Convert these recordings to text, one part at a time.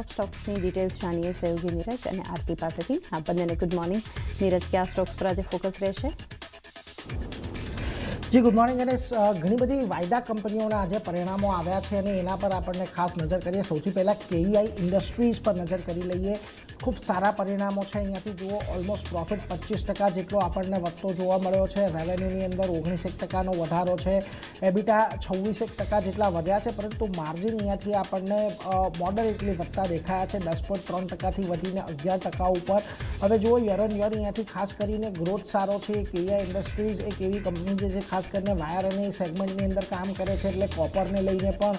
સ્ટોક્સની details જાણીએ સહયોગી નીરજ અને આરતી પાસેથી. આ બંનેને ગુડ મોર્નિંગ. નીરજ, કયા સ્ટોક્સ પર આજે ફોકસ રહેશે? જી ગુડ મોર્નિંગ. અને ઘણી બધી વાયદા કંપનીઓના આજે પરિણામો આવ્યા છે અને એના પર આપણને ખાસ નજર કરીએ. સૌથી પહેલાં કેઈઆઈ ઇન્ડસ્ટ્રીઝ પર નજર કરી લઈએ. ખૂબ સારા પરિણામો છે. અહીંયાથી જુઓ, ઓલમોસ્ટ પ્રોફિટ 25% જેટલો આપણને વધતો જોવા મળ્યો છે. રેવન્યુની અંદર 19% વધારો છે. એબિટા 26% જેટલા વધ્યા છે, પરંતુ માર્જિન અહીંયાથી આપણને મોડરેટલી વધતા દેખાયા છે. 10.3%થી વધીને 11% ઉપર. હવે જુઓ, યર ઓન યર અહીંયાથી ખાસ કરીને ગ્રોથ સારો છે. કેઈઆઈ ઇન્ડસ્ટ્રીઝ એક એવી કંપની છે જે ખાસ કરીને વાયર અને સેગમેન્ટની અંદર કામ કરે છે, એટલે કોપરને લઈને પણ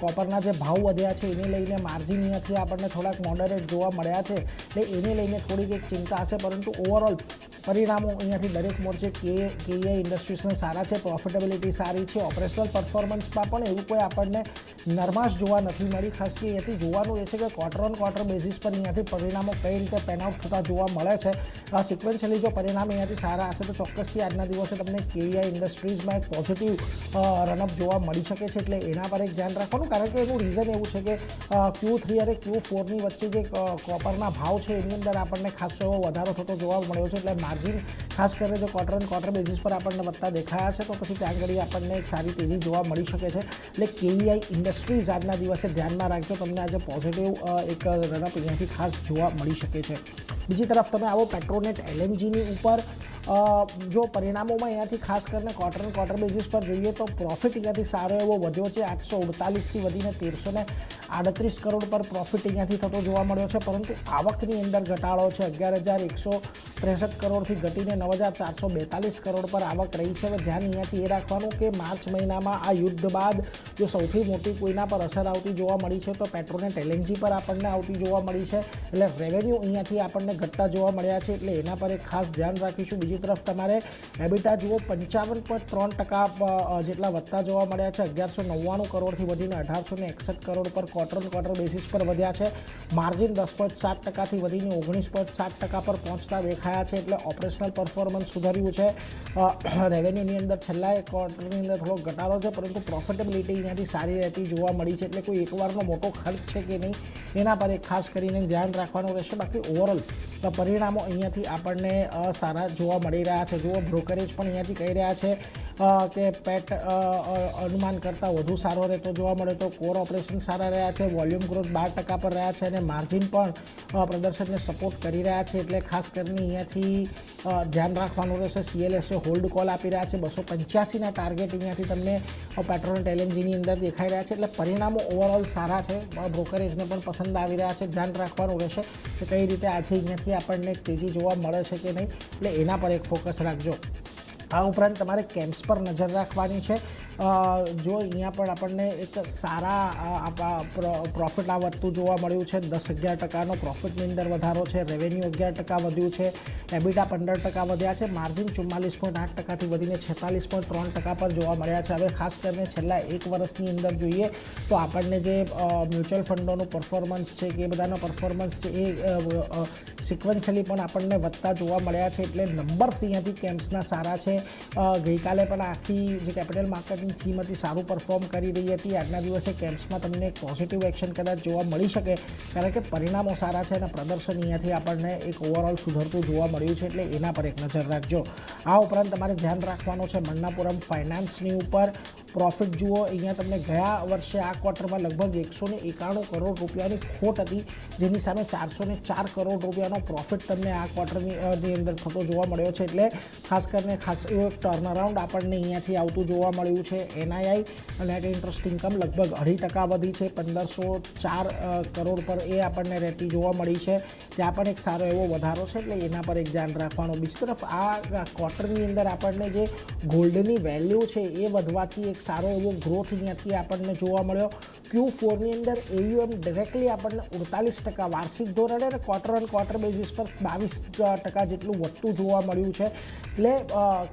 કોપરના જે ભાવ વધ્યા છે એને લઈને માર્જિન અહીંયાથી આપણને થોડાક મોડરેટ જોવા મળ્યા છે, એટલે એને લઈને થોડીક એક ચિંતા હશે. પરંતુ ઓવરઓલ પરિણામો અહીંયાથી દરેક મોરચે કેઈઆઈ ઇન્ડસ્ટ્રીઝને સારા છે. પ્રોફિટેબિલિટી સારી છે. ઓપરેશનલ પરફોર્મન્સમાં પણ એવું કોઈ આપણને નરમાશ જોવા નથી મળી. ખાસ કે અહીંયાથી જોવાનું એ છે કે ક્વાર્ટર ઓન ક્વાર્ટર બેઝિસ પર અહીંયાથી પરિણામો કઈ રીતે પેન આઉટ થતા જોવા મળે છે. સિક્વન્શિયલી જો પરિણામ અહીંયાથી સારા હશે તો ચોક્કસથી આજના દિવસે તમને કેઈઆઈ ઇન્ડસ્ટ્રીઝમાં એક પોઝિટિવ રનઅપ જોવા મળી શકે છે. એટલે એના પર એક ધ્યાન રાખવાનું, કારણ કે એનું રીઝન એવું છે કે Q3 અને Q4ની વચ્ચે જે કોપરના ભાવ છે એની અંદર આપણને ખાસો એવો વધારો થતો જોવા મળ્યો છે. એટલે માર્જિન ખાસ કરીને જો ક્વાર્ટર ઓન ક્વાર્ટર બેઝિસ પર આપણને વધતા દેખાયા છે તો પછી ત્યાં આગળ આપણને એક સારી તેજી જોવા મળી શકે છે. એટલે કેઈઆઈ ઇન્ડસ્ટ્રીઝ આજના દિવસે ધ્યાનમાં રાખજો, તમને આજે પોઝિટિવ એક રનઅપ અહીંયાથી ખાસ જોવા મળી શકે છે. બીજી તરફ તમે આવો પેટ્રોનેટ LNGની ઉપર. જો પરિણામોમાં અહીંયાથી ખાસ કરીને ક્વાર્ટર ઓન ક્વાર્ટર બેઝિસ પર જોઈએ તો પ્રોફિટ અહીંયાથી સારો એવો વધ્યો છે. 848થી વધીને 1338 કરોડ પર પ્રોફિટ અહીંયાથી થતો જોવા મળ્યો છે, પરંતુ આવકની અંદર ઘટાડો છે. 11,163 કરોડથી ઘટીને 9,442 કરોડ પર આવક રહી છે. હવે ધ્યાન અહીંયાથી એ રાખવાનું કે માર્ચ મહિનામાં આ યુદ્ધ બાદ જો સૌથી મોટી કોઈના પર અસર આવતી જોવા મળી છે તો પેટ્રોનેટ LNG પર આપણને આવતી જોવા મળી છે. એટલે રેવન્યુ અહીંયાથી આપણને ઘટતા જોવા મળ્યા છે, એટલે એના પર એક ખાસ ધ્યાન રાખીશું. બીજી તરફ તમારે એબિટા જુઓ, 55.3% જેટલા વધતા જોવા મળ્યા છે. 1199 કરોડથી વધીને 1861 કરોડ પર ક્વાર્ટર ઓન ક્વાર્ટર બેસિસ પર વધ્યા છે. માર્જિન 10.7%થી વધીને 19.7% પર પહોંચતા દેખાયા છે. એટલે ઓપરેશનલ પરફોર્મન્સ સુધર્યું છે. રેવન્યુની અંદર છેલ્લા એક ક્વાર્ટરની અંદર થોડો ઘટાડો છે, પરંતુ પ્રોફિટેબિલિટી અહીંયાથી સારી રહેતી જોવા મળી છે. એટલે કોઈ એકવારનો મોટો ખર્ચ છે કે નહીં એના પર એક ખાસ કરીને ધ્યાન રાખવાનું રહેશે. બાકી ઓવરઓલ પરિણામો અહીંયાથી આપણને સારા જોવા મળી રહ્યા છે. જુઓ, બ્રોકરેજ પણ અહીંયાથી કહી રહ્યા છે કે પેટ અનુમાન કરતાં વધુ સારો રહેતો જોવા મળે તો કોર ઓપરેશન સારા રહ્યા છે. વોલ્યુમ ગ્રોથ 12% પર રહ્યા છે અને માર્જિન પણ પ્રદર્શનને સપોર્ટ કરી રહ્યા છે. એટલે ખાસ કરીને અહીંયાથી ધ્યાન રાખવાનું રહેશે. CLSA હોલ્ડ કોલ આપી રહ્યા છે. 285ના ટાર્ગેટ અહીંયાથી તમને પેટ્રોનેટ LNGની અંદર દેખાઈ રહ્યા છે. એટલે પરિણામો ઓવરઓલ સારા છે. બ્રોકરેજને પણ પસંદ આવી રહ્યા છે. ધ્યાન રાખવાનું રહેશે કે કઈ રીતે આજે અહીંયાથી આપણને તેજી જોવા મળે છે કે નહીં, એટલે એના પર એક ફોકસ રાખજો. આ ઉપરાંત તમારે કેમ્સ પર નજર રાખવાની છે. જો અહીંયા પણ આપણને એક સારા પ્રોફિટ આ વધતું જોવા મળ્યું છે. 10-11% પ્રોફિટની અંદર વધારો છે. રેવન્યુ 11% વધ્યું છે. એબિટા 15% વધ્યા છે. માર્જિન 44.8%થી વધીને 46.3% પર જોવા મળ્યા છે. હવે ખાસ કરીને છેલ્લા એક વર્ષની અંદર જોઈએ તો આપણને જે મ્યુચ્યુઅલ ફંડોનું પરફોર્મન્સ છે કે એ બધાનો પરફોર્મન્સ છે એ સિક્વન્શિયલી પણ આપણને વધતા જોવા મળ્યા છે. એટલે નંબર્સ અહીંયાથી કેમ્પ્સના સારા છે. ગઈકાલે પણ આખી જે કેપિટલ માર્કેટની થીમ હતી સારું પરફોર્મ કરી રહી હતી. આજના દિવસે કેમ્પ્સમાં તમને એક પોઝિટિવ એક્શન કદાચ જોવા મળી શકે, કારણ કે પરિણામો સારા છે અને પ્રદર્શન અહીંયાથી આપણને એક ઓવરઓલ સુધરતું જોવા મળ્યું છે. એટલે એના પર એક નજર રાખજો. આ ઉપરાંત તમારે ધ્યાન રાખવાનું છે મન્નાપુરમ ફાઇનાન્સની ઉપર. પ્રોફિટ જુઓ, અહીંયા તમને ગયા વર્ષે આ ક્વાર્ટરમાં લગભગ 191 કરોડ રૂપિયાની ખોટ હતી, જેની સામે 404 કરોડ રૂપિયાનો પ્રોફિટ તમને આ ક્વાર્ટરની અંદર થતો જોવા મળ્યો છે. એટલે ખાસ કરીને એવું એક ટર્નઅરાઉન્ડ આપણને અહીંયાથી આવતું જોવા મળ્યું છે. NII નેટ ઇન્ટરેસ્ટ ઇન્કમ લગભગ 2.5% વધી છે. 1504 કરોડ પર એ આપણને રહેતી જોવા મળી છે. ત્યાં પણ એક સારો એવો વધારો છે, એટલે એના પર એક ધ્યાન રાખવાનું. બીજી તરફ આ ક્વાર્ટરની અંદર આપણને જે ગોલ્ડની વેલ્યુ છે એ વધવાથી એક સારો એવો ગ્રોથ અહીંયાથી આપણને જોવા મળ્યો. Q4ની અંદર AUM ડિરેક્ટલી આપણને 48% વાર્ષિક ધોરણે અને ક્વાર્ટર ઓન ક્વાર્ટર બેઝિસ પર 22% જેટલું વધતું જોવા મળ્યું છે. એટલે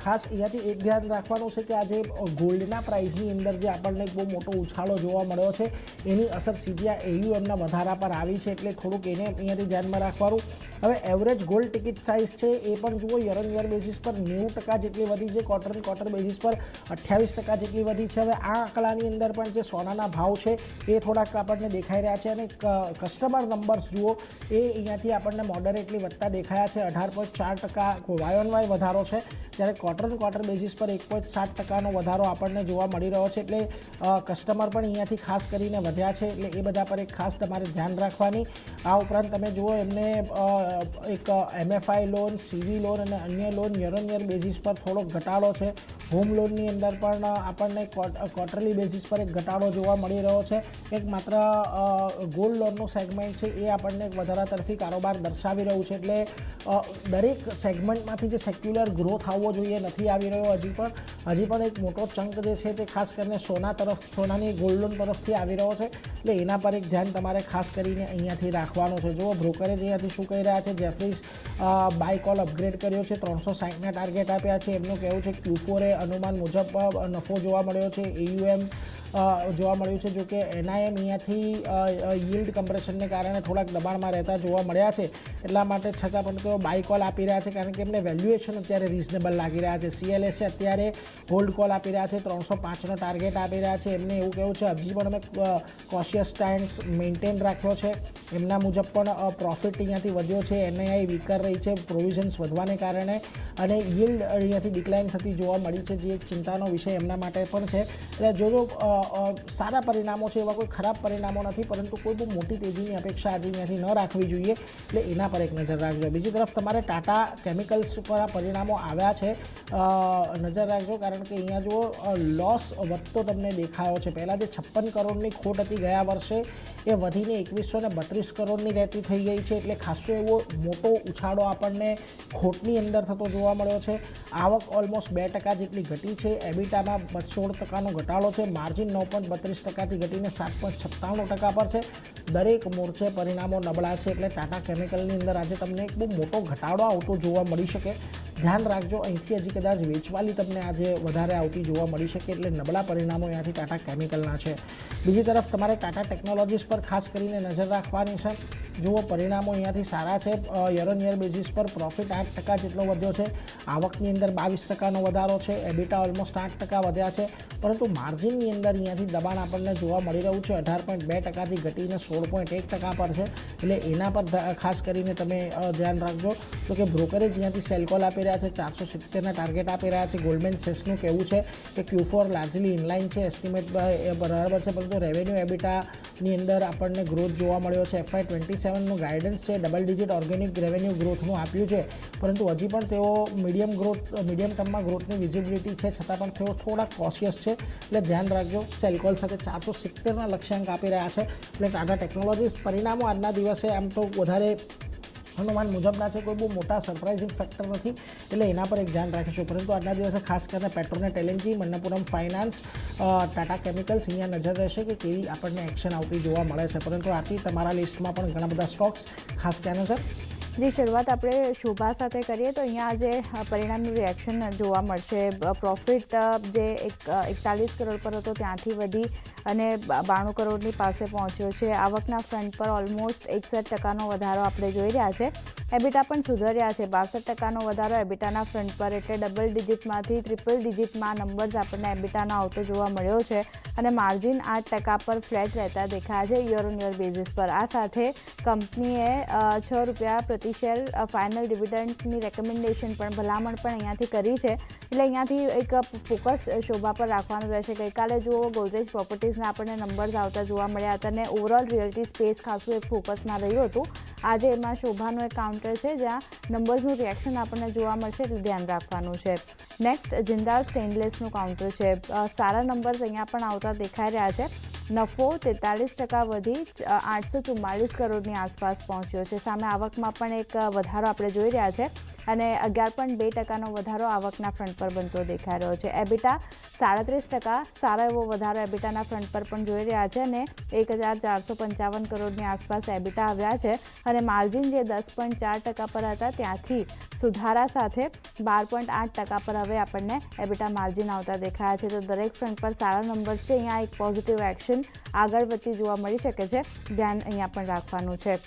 ખાસ અહીંયાથી એક ધ્યાન રાખવાનું છે કે આ જે ગોલ્ડની શેરના પ્રાઇસની અંદર જે આપણને એક બહુ મોટો ઉછાળો જોવા મળ્યો છે એની અસર સીધી આ AUMના વધારા પર આવી છે, એટલે થોડુંક એને અહીંયાથી ધ્યાનમાં રાખવાનું. હવે એવરેજ ગોલ્ડ ટિકિટ સાઇઝ છે એ પણ જુઓ યર ઓન યર બેઝિસ પર 90% જેટલી વધી છે, ક્વાર્ટર બેઝિસ પર 28% જેટલી વધી છે. હવે આ આંકડાની અંદર પણ જે સોનાના ભાવ છે એ થોડાક આપણને દેખાઈ રહ્યા છે, અને કસ્ટમર નંબર્સ જુઓ એ અહીંયાથી આપણને મોડરેટલી વધતા દેખાયા છે. 18.4% વાય ઓન વાય વધારો છે, જ્યારે ક્વાર્ટર બેઝિસ પર 1.7%નો વધારો આપણને જોવા મળી રહ્યો છે. એટલે કસ્ટમર પણ અહીંયાથી ખાસ કરીને વધ્યા છે, એટલે એ બધા પર એક ખાસ તમારે ધ્યાન રાખવાની. આ ઉપરાંત તમે જુઓ એમને એક MFI લોન, CV લોન અને અન્ય loan year on year basis પર થોડોક ઘટાડો છે. હોમ લોનની અંદર પણ આપણને ક્વાર્ટરલી બેઝિસ પર એક ઘટાડો જોવા મળી રહ્યો છે. એક માત્ર ગોલ્ડ લોનનું સેગમેન્ટ છે એ આપણને એક વધારા તરફી કારોબાર દર્શાવી રહ્યું છે. એટલે દરેક સેગમેન્ટમાંથી જે સેક્યુલર ગ્રોથ આવવો જોઈએ નથી આવી રહ્યો. હજી પણ એક મોટો ચંક જે છે તે ખાસ કરીને સોનાની ગોલ્ડ લોન તરફથી આવી રહ્યો છે, એટલે એના પર એક ધ્યાન તમારે ખાસ કરીને અહીંયાથી રાખવાનું છે. જુઓ બ્રોકરેજ અહીંયાથી શું કહી રહ્યા છે. જેફરીઝ બાય કોલ અપગ્રેડ કર્યો છે, 360ના ટાર્ગેટ આપ્યા છે. એમનું કહેવું છે Q4 અનુમાન મુજબ નફો જોવા મળ્યો છે. AUM જોવા મળ્યું છે. જો કે NIM અહીંયાથી yield કમ્પ્રેશનને કારણે થોડાક દબાણમાં રહેતા જોવા મળ્યા છે, એટલા માટે છતાં પણ તેઓ બાય કોલ આપી રહ્યા છે, કારણ કે એમને વેલ્યુએશન અત્યારે રિઝનેબલ લાગી રહ્યા છે. CLSA અત્યારે હોલ્ડ કોલ આપી રહ્યા છે, 305નો ટાર્ગેટ આપી રહ્યા છે. એમને એવું કહેવું છે હજી પણ અમે કોશિયસ સ્ટાન્સ મેન્ટેન રાખ્યો છે. એમના મુજબ પણ પ્રોફિટ અહીંયાથી વધ્યો છે. NII વીકર રહી છે પ્રોવિઝન્સ વધવાને કારણે, અને yield અહીંયાથી ડિક્લાઇન થતી જોવા મળી છે, જે એક ચિંતાનો વિષય એમના માટે પણ છે. એટલે જો સારા પરિણામો છે, એવા કોઈ ખરાબ પરિણામો નથી, પરંતુ કોઈ બહુ મોટી તેજીની અપેક્ષા આજે અહીંયાથી ન રાખવી જોઈએ, એટલે એના પર એક નજર રાખજો. બીજી તરફ તમારે ટાટા કેમિકલ્સ પર આ પરિણામો આવ્યા છે, નજર રાખજો, કારણ કે અહીંયા જો લોસ વધતો તમને દેખાયો છે. પહેલાં જે 56 કરોડની ખોટ હતી ગયા વર્ષે, એ વધીને 2132 કરોડની રહેતી થઈ ગઈ છે. એટલે ખાસો એવો મોટો ઉછાળો આપણને ખોટની અંદર થતો જોવા મળ્યો છે. આવક ઓલમોસ્ટ 2% જેટલી ઘટી છે. એબિટામાં 16%નો ઘટાડો છે. માર્જિન 9.32%થી ઘટીને 7.97% પર છે. દરેક મોરચે પરિણામો નબળા છે, એટલે ટાટા કેમિકલની અંદર આજે તમને એક બહુ મોટો ઘટાડો આવતો જોવા મળી શકે. ધ્યાન રાખજો, અહીંથી હજી કદાચ વેચવાલી તમને આજે વધારે આવતી જોવા મળી શકે, એટલે નબળા પરિણામો અહીંયાથી ટાટા કેમિકલના છે. બીજી તરફ તમારે ટાટા ટેકનોલોજીસ પર ખાસ કરીને નજર રાખવાની છે. જુઓ પરિણામો અહીંયાથી સારા છે. યર ઓન યર બેઝિસ પર પ્રોફિટ 8% જેટલો વધ્યો છે. આવકની અંદર 22%નો વધારો છે. એબિટા ઓલમોસ્ટ 8% વધ્યા છે, પરંતુ માર્જિનની અંદર અહીંયાથી દબાણ આપણને જોવા મળી રહ્યું છે. 18.2%થી ઘટીને 16.1% પર છે, એટલે એના પર ખાસ કરીને તમે ધ્યાન રાખજો. તો કે બ્રોકરેજ અહીંયાથી સેલ કોલ આપી રહ્યા છે, 470ના ટાર્ગેટ આપી રહ્યા છે. ગોલ્ડમેન સેસનું કહેવું છે કે Q4 લાર્જલી ઇનલાઇન છે, એસ્ટિમેટ બરાબર છે, પરંતુ રેવન્યુ એબિટાની અંદર આપણને ગ્રોથ જોવા મળ્યો છે. FY27નું ગાઈડન્સ છે ડબલ ડિજિટ ઓર્ગેનિક રેવન્યુ ગ્રોથનું આપ્યું છે, પરંતુ હજી પણ તેઓ મીડિયમ ટર્મમાં ગ્રોથની વિઝિબિલિટી છે, છતાં પણ તેઓ થોડા કોશિયસ છે, એટલે ધ્યાન રાખજો. સેલકોલ સાથે 470ના લક્ષ્યાંક આપી રહ્યા છે. એટલે ટાટા ટેકનોલોજીસ પરિણામો આજના દિવસે આમ તો વધારે અનુમાન મુજબના છે, કોઈ બહુ મોટા સરપ્રાઇઝિંગ ફેક્ટર નથી, એટલે એના પર એક ધ્યાન રાખીશું. પરંતુ આજના દિવસે ખાસ કરીને Petronet LNG, Manappuram finance, Tata chemicals અહીંયા નજર રહેશે કે કેવી આપણને એક્શન આવતી જોવા મળે છે. પરંતુ આથી તમારા લિસ્ટમાં પણ ઘણા બધા સ્ટોક્સ ખાસ ક્યાં નજર. જે શરૂઆત આપણે શોભા સાથે કરીએ તો અહીંયા આજે પરિણામનું રિએક્શન જોવા મળશે. પ્રોફિટ જે 41 કરોડ પર હતો ત્યાંથી વધી અને 92 કરોડની પાસે પહોંચ્યો છે. આવકના ફ્રન્ટ પર ઓલમોસ્ટ 61%નો વધારો આપણે જોઈ રહ્યા છે. એબિટા પણ સુધર્યા છે, 62%નો વધારો એબિટાના ફ્રન્ટ પર, એટલે ડબલ ડિજિટમાંથી ટ્રિપલ ડિજિટમાં નંબર્સ આપણને એબિટાનો આવતો જોવા મળ્યો છે, અને માર્જિન 8% પર ફ્લેટ રહેતા દેખાયા છે યર ઓન યર બેઝિસ પર. આ સાથે કંપનીએ ₹6 પ્રતિ શેર ફાઇનલ ડિવિડન્ડની રેકમેન્ડેશન પણ ભલામણ પણ અહીંયાથી કરી છે, એટલે અહીંયાથી એક ફોકસ શોભા પર રાખવાનું રહેશે. ગઈકાલે જુઓ ગોદરેજ પ્રોપર્ટીઝના આપણને નંબર્સ આવતા જોવા મળ્યા હતા, અને ઓવરઓલ રિયલ્ટી સ્પેસ ખાસું એક ફોકસમાં રહ્યું હતું. આજે એમાં શોભાનું એક કાઉન્ટર છે જ્યાં નંબર્સનું રિએક્શન આપણને જોવા મળશે, એટલે ધ્યાન રાખવાનું છે. નેક્સ્ટ જિંદાલ સ્ટેનલેસનું કાઉન્ટર છે. સારા નંબર્સ અહીંયા પણ આવતા દેખાઈ રહ્યા છે. નફો 43% વધી 844 કરોડની આસપાસ પહોંચ્યો છે. સામે આવકમાં પણ પણ એક વધારો આપણે જોઈ રહ્યા છે અને 11.2% વધારો આવકના ફ્રન્ટ પર બનતો દેખાઈ રહ્યો છે. એબિટા 37%, સારો એવો વધારો એબિટાના ફ્રન્ટ પર પણ જોઈ રહ્યા છે અને 1,455 કરોડની આસપાસ એબિટા આવ્યા છે અને માર્જિન જે 10.4% પર હતા ત્યાંથી સુધારા સાથે 12.8% પર હવે આપણને એબિટા માર્જિન આવતા દેખાયા છે. તો દરેક ફ્રન્ટ પર સારા નંબર્સ છે. અહીંયા એક પોઝિટિવ એક્શન આગળ વધતી જોવા મળી શકે છે, ધ્યાન અહીંયા પણ રાખવાનું છે.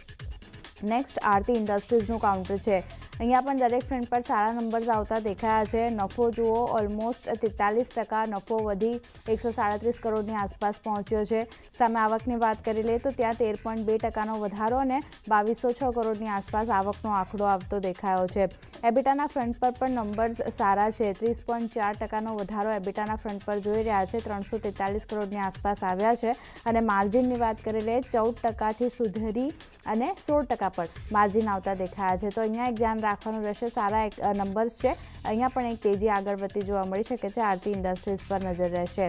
નેક્સ્ટ આરતી ઇન્ડસ્ટ્રીઝનું કાઉન્ટર છે. અહીંયા પણ દરેક ફ્રન્ટ પર સારા નંબર્સ આવતા દેખાયા છે. નફો જુઓ, ઓલમોસ્ટ 43% નફો વધી 137 કરોડની આસપાસ પહોંચ્યો છે. સામે આવકની વાત કરી લઈએ તો ત્યાં 13.2%નો વધારો અને 2206 કરોડની આસપાસ આવકનો આંકડો આવતો દેખાયો છે. એબિટાના ફ્રન્ટ પર પણ નંબર્સ સારા છે. 30.4%નો વધારો એબિટાના ફ્રન્ટ પર જોઈ રહ્યા છે. 343 કરોડની આસપાસ આવ્યા છે અને માર્જિનની વાત કરી લઈએ 14%થી સુધરી અને 16% પર માર્જિન આવતા દેખાયા છે. તો અહીંયા એક ધ્યાન રાખવાનું રહેશે, સારા એક નંબર્સ છે. અહીંયા પણ એક તેજી આગળ વધતી જોવા મળી શકે છે. આરતી ઇન્ડસ્ટ્રીઝ પર નજર રહેશે.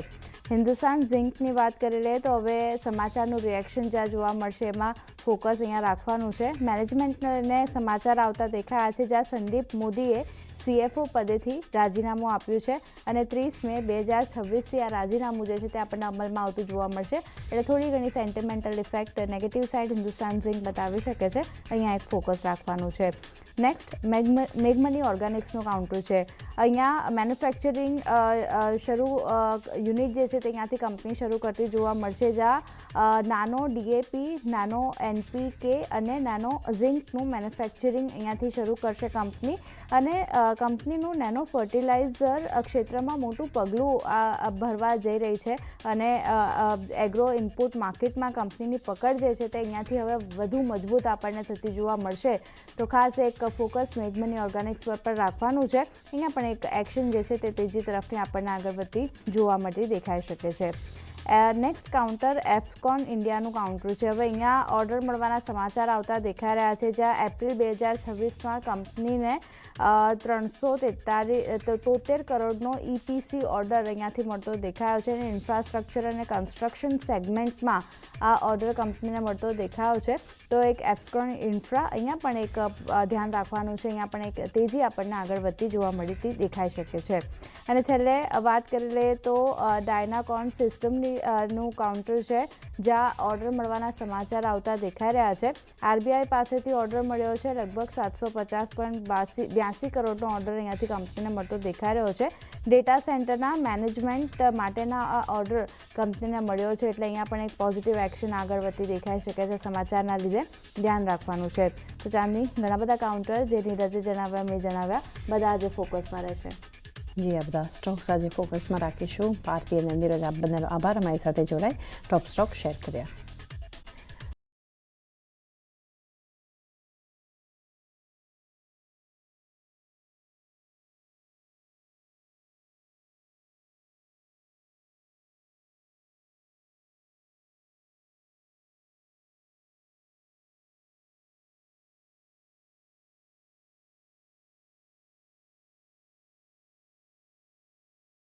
હિન્દુસ્તાન ઝિંકની વાત કરી લઈએ તો હવે સમાચારનું રિએક્શન જ્યાં જોવા મળશે એમાં ફોકસ અહીંયા રાખવાનું છે. મેનેજમેન્ટને સમાચાર આવતા દેખાયા છે જ્યાં સંદીપ મોદીએ CFO પદેથી રાજીનામું આપ્યું છે અને 30 મે 2026થી આ રાજીનામું જે છે તે આપણને અમલમાં આવતું જોવા મળશે. એટલે થોડી ઘણી sentimental effect negative side Hindustan zinc બતાવી શકે છે. અહીંયા એક ફોકસ રાખવાનું છે. નેક્સ્ટ મેઘમની ઓર્ગેનિક્સનું કાઉન્ટર છે. અહીંયા મેન્યુફેક્ચરિંગ યુનિટ જે છે તે અહીંયાથી કંપની શરૂ કરતી જોવા મળશે જ્યાં નાનો DAP, નાનો NPK અને નાનો ઝિંકનું મેન્યુફેક્ચરિંગ અહીંયાથી શરૂ કરશે કંપની અને કંપનીનું નેનો ફર્ટિલાઇઝર ક્ષેત્રમાં મોટું પગલું ભરવા જઈ રહી છે અને એગ્રો ઇનપુટ માર્કેટમાં કંપનીની પકડ જે છે તે અહીંયાથી હવે વધુ મજબૂત આપણને થતી જોવા મળશે. તો ખાસ એક ફોકસ મેઘમની ઓર્ગેનિક્સ પર પણ રાખવાનું છે. અહીંયા પણ એક એક્શન જે છે તે તેજી તરફની આપણને આગળ વધતી જોવા મળતી દેખાઈ શકે છે. નેક્સ્ટ કાઉન્ટર એફકોન ઇન્ડિયાનું કાઉન્ટર છે. હવે અહીંયા ઓર્ડર મળવાના સમાચાર આવતા દેખાઈ રહ્યા છે જ્યાં એપ્રિલ 2026માં કંપનીને 373 કરોડનો EPC ઓર્ડર અહીંયાથી મળતો દેખાયો છે અને ઇન્ફ્રાસ્ટ્રક્ચર અને કન્સ્ટ્રક્શન સેગમેન્ટમાં આ ઓર્ડર કંપનીને મળતો દેખાયો છે. તો એક એફકોન ઇન્ફ્રા અહીંયા પણ એક ધ્યાન રાખવાનું છે. અહીંયા પણ એક તેજી આપણને આગળ વધતી જોવા મળતી દેખાઈ શકે છે. અને છેલ્લે વાત કરી લઈએ તો ડાયનાકોન સિસ્ટમની નું કાઉન્ટર છે જ્યાં ઓર્ડર મળવાના સમાચાર આવતા દેખાઈ રહ્યા છે. RBI પાસેથી ઓર્ડર મળ્યો છે લગભગ 750.82 કરોડનો ઓર્ડર અહીંયાથી કંપનીને મળતો દેખાઈ રહ્યો છે. ડેટા સેન્ટરના મેનેજમેન્ટ માટેના આ ઓર્ડર કંપનીને મળ્યો છે એટલે અહીંયા પણ એક પોઝિટિવ એક્શન આગળ વધતી દેખાઈ શકે છે. સમાચારના લીધે ધ્યાન રાખવાનું છે. તો ચાંદની ઘણા બધા કાઉન્ટર જે નીરજે જણાવ્યા મેં જણાવ્યા બધા આજે ફોકસમાં રહેશે. જી, આ બધા સ્ટોક્સ આજે ફોકસમાં રાખીશું. ભારતી અને નીરજ આપ બંનેનો આભાર અમારી સાથે જોડાઈ ટોપ સ્ટોક શેર કર્યા.